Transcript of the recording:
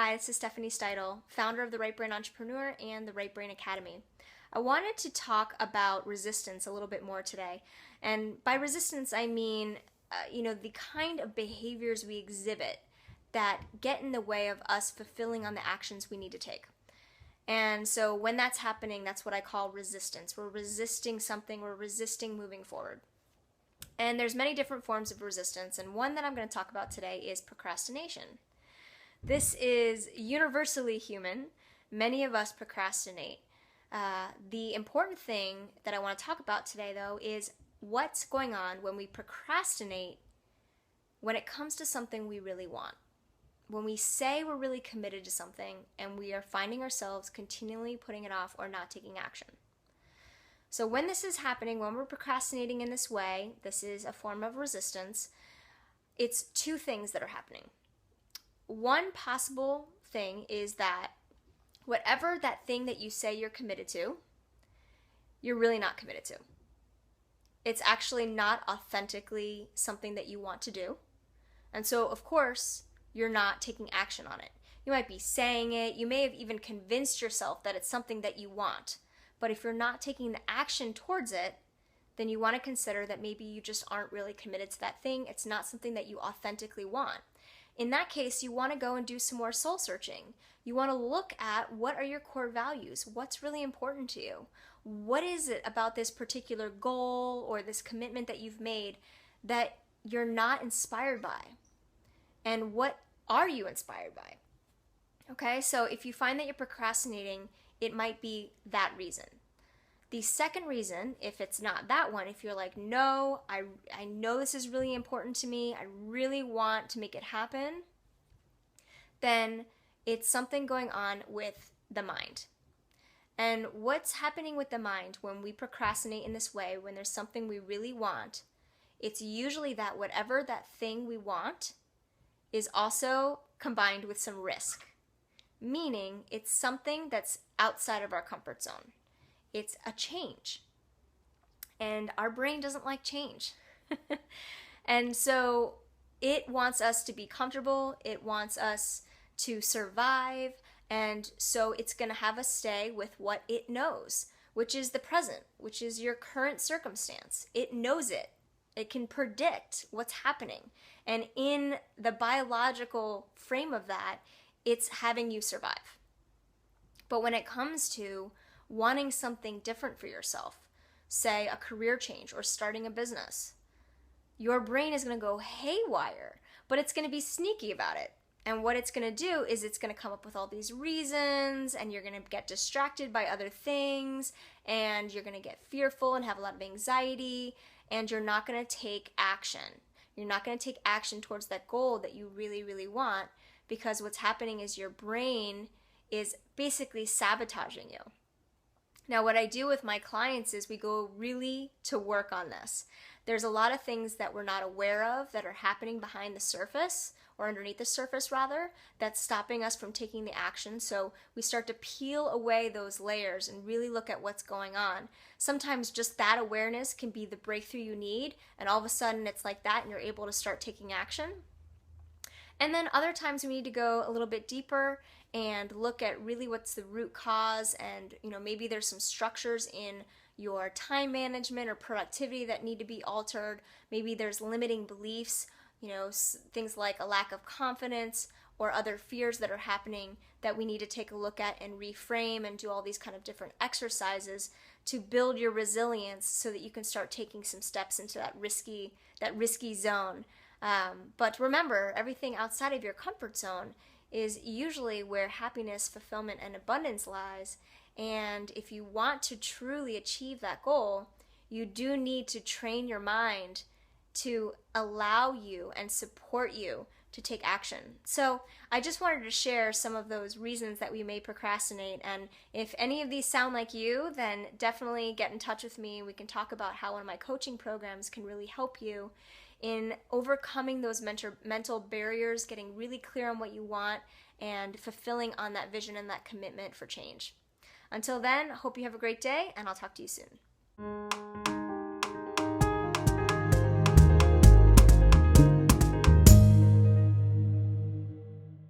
Hi, this is Stephanie Steidel, founder of the Right Brain Entrepreneur and the Right Brain Academy. I wanted to talk about resistance a little bit more today. And by resistance, I mean, the kind of behaviors we exhibit that get in the way of us fulfilling on the actions we need to take. And so when that's happening, that's what I call resistance. We're resisting something, we're resisting moving forward. And there's many different forms of resistance, and one that I'm going to talk about today is procrastination. This is universally human. Many of us procrastinate. The important thing that I want to talk about today, though, is what's going on when we procrastinate when it comes to something we really want. When we say we're really committed to something and we are finding ourselves continually putting it off or not taking action. So when this is happening, when we're procrastinating in this way, this is a form of resistance. It's two things that are happening. One possible thing is that whatever that thing that you say you're committed to, you're really not committed to. It's actually not authentically something that you want to do. And so, of course, you're not taking action on it. You might be saying it. You may have even convinced yourself that it's something that you want. But if you're not taking the action towards it, then you want to consider that maybe you just aren't really committed to that thing. It's not something that you authentically want. In that case, you want to go and do some more soul searching. You want to look at what are your core values? What's really important to you? What is it about this particular goal or this commitment that you've made that you're not inspired by? And what are you inspired by? Okay, so if you find that you're procrastinating, it might be that reason. The second reason, if it's not that one, if you're like, no, I know this is really important to me, I really want to make it happen, then it's something going on with the mind. And what's happening with the mind when we procrastinate in this way, when there's something we really want, it's usually that whatever that thing we want is also combined with some risk. Meaning it's something that's outside of our comfort zone. It's a change. And our brain doesn't like change. And so it wants us to be comfortable. It wants us to survive. And so it's going to have us stay with what it knows, which is the present, which is your current circumstance. It knows it. It can predict what's happening. And in the biological frame of that, it's having you survive. But when it comes to wanting something different for yourself, say a career change or starting a business, your brain is going to go haywire, but it's going to be sneaky about it. And what it's going to do is it's going to come up with all these reasons, and you're going to get distracted by other things, and you're going to get fearful and have a lot of anxiety, and you're not going to take action. You're not going to take action towards that goal that you really, really want, because what's happening is your brain is basically sabotaging you. Now, what I do with my clients is we go really to work on this. There's a lot of things that we're not aware of that are happening behind the surface, or underneath the surface rather, that's stopping us from taking the action. So we start to peel away those layers and really look at what's going on. Sometimes just that awareness can be the breakthrough you need, and all of a sudden it's like that and you're able to start taking action. And then other times we need to go a little bit deeper and look at really what's the root cause, and maybe there's some structures in your time management or productivity that need to be altered. Maybe there's limiting beliefs, things like a lack of confidence or other fears that are happening that we need to take a look at and reframe and do all these kind of different exercises to build your resilience so that you can start taking some steps into that risky zone. But remember, everything outside of your comfort zone is usually where happiness, fulfillment, and abundance lies. And if you want to truly achieve that goal, you do need to train your mind to allow you and support you to take action. So I just wanted to share some of those reasons that we may procrastinate. And if any of these sound like you, then definitely get in touch with me. We can talk about how one of my coaching programs can really help you in overcoming those mental barriers, getting really clear on what you want, and fulfilling on that vision and that commitment for change. Until then, hope you have a great day, and I'll talk to you soon.